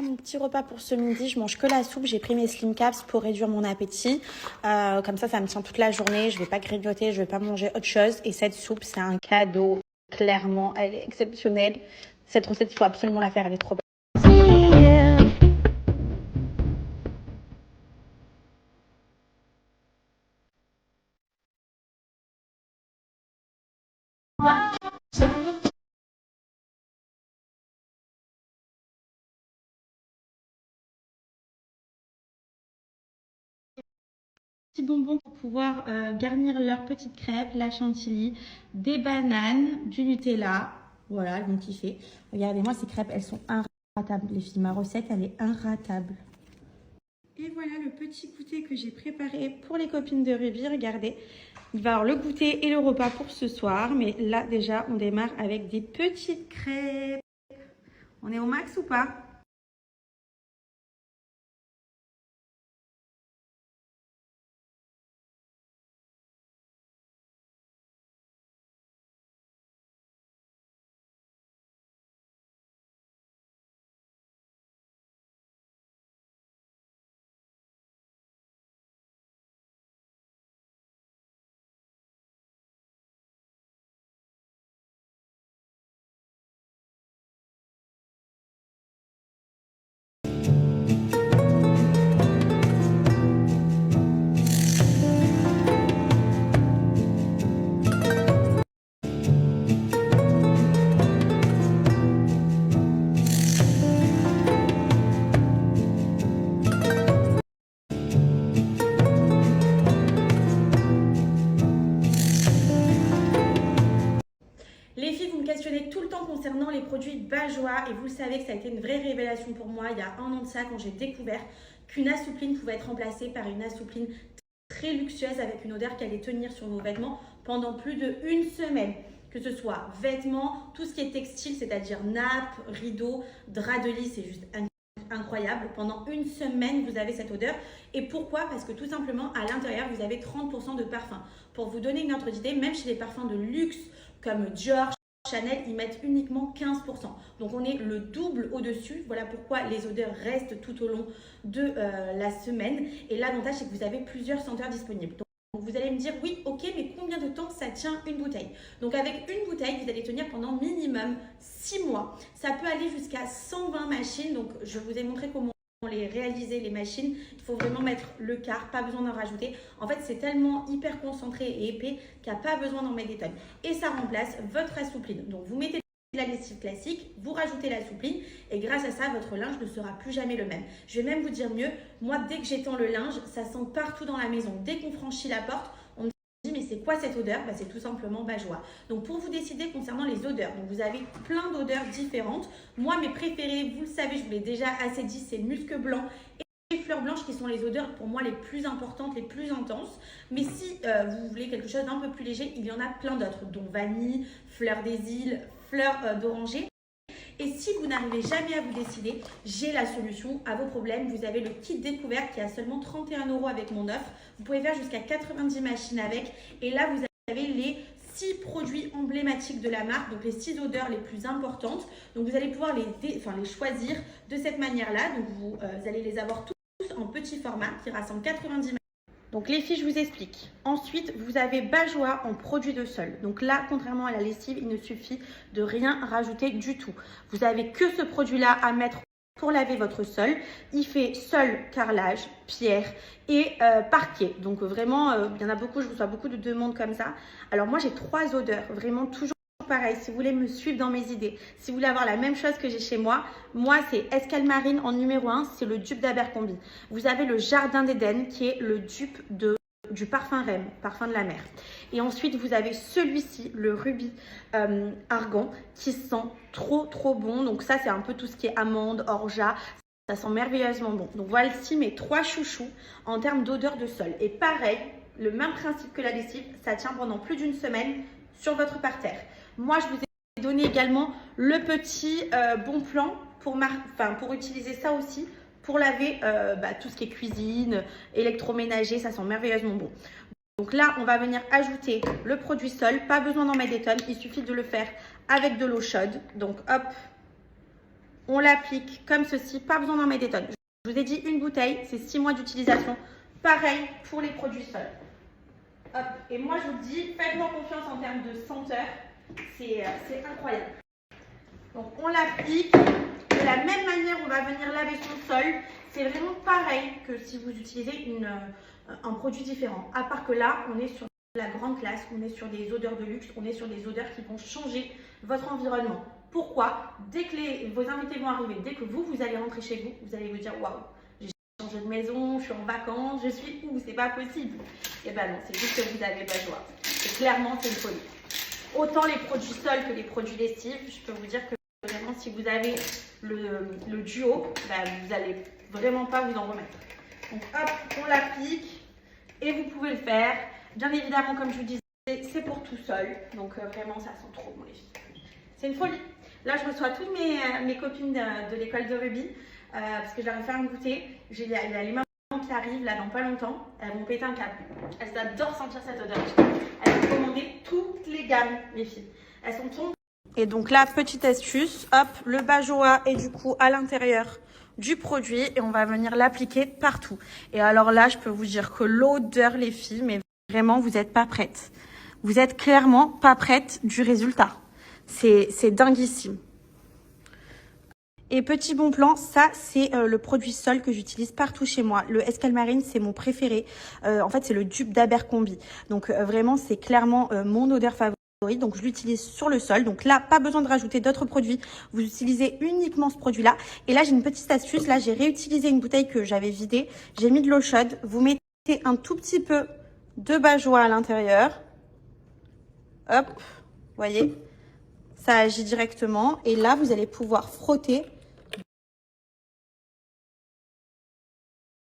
Mon petit repas pour ce midi, je mange que la soupe. J'ai pris mes Slim Caps pour réduire mon appétit. Comme ça me tient toute la journée. Je vais pas grignoter, je vais pas manger autre chose. Et cette soupe, c'est un cadeau. Clairement, elle est exceptionnelle. Cette recette, il faut absolument la faire. Elle est trop bonne. Petits bonbons pour pouvoir garnir leur petite crêpe, la chantilly, des bananes, du Nutella. Voilà, elles vont kiffer. Regardez-moi, ces crêpes, elles sont inratables, les filles. Ma recette, elle est inratable. Et voilà le petit goûter que j'ai préparé pour les copines de Ruby. Regardez, il va y avoir le goûter et le repas pour ce soir. Mais là, déjà, on démarre avec des petites crêpes. On est au max ou pas ? Les filles, vous me questionnez tout le temps concernant les produits Bajoa et vous le savez que ça a été une vraie révélation pour moi il y a un an de ça quand j'ai découvert qu'une assoupline pouvait être remplacée par une assoupline très luxueuse avec une odeur qui allait tenir sur vos vêtements pendant plus d'une semaine. Que ce soit vêtements, tout ce qui est textile, c'est-à-dire nappes, rideaux, draps de lit, c'est juste incroyable. Pendant une semaine, vous avez cette odeur. Et pourquoi ? Parce que tout simplement, à l'intérieur, vous avez 30% de parfum. Pour vous donner une ordre d'idée, même chez les parfums de luxe comme Dior, Chanel, ils mettent uniquement 15%. Donc on est le double au-dessus. Voilà pourquoi les odeurs restent tout au long de la semaine. Et l'avantage, c'est que vous avez plusieurs senteurs disponibles. Donc vous allez me dire, oui, ok, mais combien de temps ça tient une bouteille ? Donc avec une bouteille, vous allez tenir pendant minimum 6 mois. Ça peut aller jusqu'à 120 machines. Donc je vous ai montré comment les réaliser, les machines. Il faut vraiment mettre le quart, pas besoin d'en rajouter. En fait, c'est tellement hyper concentré et épais qu'il n'y a pas besoin d'en mettre des tonnes. Et ça remplace votre assoupline. Donc vous mettez la lessive classique, vous rajoutez la soupline et grâce à ça, votre linge ne sera plus jamais le même. Je vais même vous dire mieux, moi dès que j'étends le linge, ça sent partout dans la maison. Dès qu'on franchit la porte, on me dit mais c'est quoi cette odeur ? C'est tout simplement Bajoa. Donc pour vous décider concernant les odeurs, donc vous avez plein d'odeurs différentes. Moi mes préférées, vous le savez, je vous l'ai déjà assez dit, c'est musc blanc et fleurs blanches qui sont les odeurs pour moi les plus importantes, les plus intenses. Mais si vous voulez quelque chose d'un peu plus léger, il y en a plein d'autres, dont vanille, fleur des îles, fleurs d'oranger. Et si vous n'arrivez jamais à vous décider, j'ai la solution à vos problèmes. Vous avez le kit découverte qui est à seulement 31 € avec mon offre. Vous pouvez faire jusqu'à 90 machines avec. Et là, vous avez les 6 produits emblématiques de la marque, donc les 6 odeurs les plus importantes. Donc vous allez pouvoir les choisir de cette manière-là. Donc vous allez les avoir tous en petit format qui rassemble 90 machines. Donc les filles, je vous explique. Ensuite, vous avez Bajoa en produit de sol. Donc là, contrairement à la lessive, il ne suffit de rien rajouter du tout. Vous n'avez que ce produit-là à mettre pour laver votre sol. Il fait sol, carrelage, pierre et parquet. Donc vraiment, il y en a beaucoup, je reçois beaucoup de demandes comme ça. Alors moi, j'ai 3 odeurs, vraiment toujours pareil. Si vous voulez me suivre dans mes idées, si vous voulez avoir la même chose que j'ai chez moi, c'est Escale Marine en numéro 1, c'est le dupe d'Abercrombie. Vous avez le Jardin d'Éden qui est le dupe du parfum Rem, parfum de la mer. Et ensuite, vous avez celui-ci, le Ruby Argan, qui sent trop bon. Donc ça, c'est un peu tout ce qui est amande, orgeat. Ça sent merveilleusement bon. Donc voici mes 3 chouchous en termes d'odeur de sol. Et pareil, le même principe que la lessive, ça tient pendant plus d'une semaine sur votre parterre. Moi, je vous ai donné également le petit bon plan pour utiliser ça aussi pour laver tout ce qui est cuisine, électroménager, ça sent merveilleusement bon. Donc là, on va venir ajouter le produit sol. Pas besoin d'en mettre des tonnes, il suffit de le faire avec de l'eau chaude. Donc hop, On l'applique comme ceci, pas besoin d'en mettre des tonnes. Je vous ai dit une bouteille, c'est 6 mois d'utilisation. Pareil pour les produits sols. Hop. Et moi, je vous dis, faites-moi confiance en termes de senteur. C'est incroyable. Donc, on l'applique. De la même manière, on va venir laver son sol. C'est vraiment pareil que si vous utilisez un produit différent. À part que là, on est sur la grande classe, on est sur des odeurs de luxe, on est sur des odeurs qui vont changer votre environnement. Pourquoi? Dès que vos invités vont arriver, dès que vous allez rentrer chez vous, vous allez vous dire waouh, j'ai changé de maison, je suis en vacances, je suis où? C'est pas possible. Et ben non, c'est juste que vous avez Bajoa. Et clairement, c'est une folie. Autant les produits sols que les produits lessives, je peux vous dire que vraiment, si vous avez le duo, ben, vous n'allez vraiment pas vous en remettre. Donc hop, on l'applique et vous pouvez le faire. Bien évidemment, comme je vous disais, c'est pour tout seul. Donc vraiment, ça sent trop bon les filles. C'est une folie. Là, je reçois toutes mes copines de l'école de rugby parce que je leur ai fait un goûter. Il y a les mamans qui arrivent là dans pas longtemps. Elles vont péter un câble. Elles adorent sentir cette odeur. Elles vont commander toutes les gammes, les filles. Elles sont tombées. Et donc là, petite astuce, hop, le Bajoa est du coup à l'intérieur du produit et on va venir l'appliquer partout. Et alors là, je peux vous dire que l'odeur, les filles, mais vraiment, vous n'êtes pas prêtes. Vous êtes clairement pas prêtes du résultat. C'est dinguissime. Et petit bon plan, ça c'est le produit sol que j'utilise partout chez moi. Le Escalmarine, c'est mon préféré. En fait, c'est le dupe d'Abercrombie. Donc vraiment, c'est clairement mon odeur favorite. Donc je l'utilise sur le sol. Donc là, pas besoin de rajouter d'autres produits. Vous utilisez uniquement ce produit-là. Et là, j'ai une petite astuce. Là, j'ai réutilisé une bouteille que j'avais vidée. J'ai mis de l'eau chaude. Vous mettez un tout petit peu de Bajoa à l'intérieur. Hop, vous voyez, ça agit directement. Et là, vous allez pouvoir frotter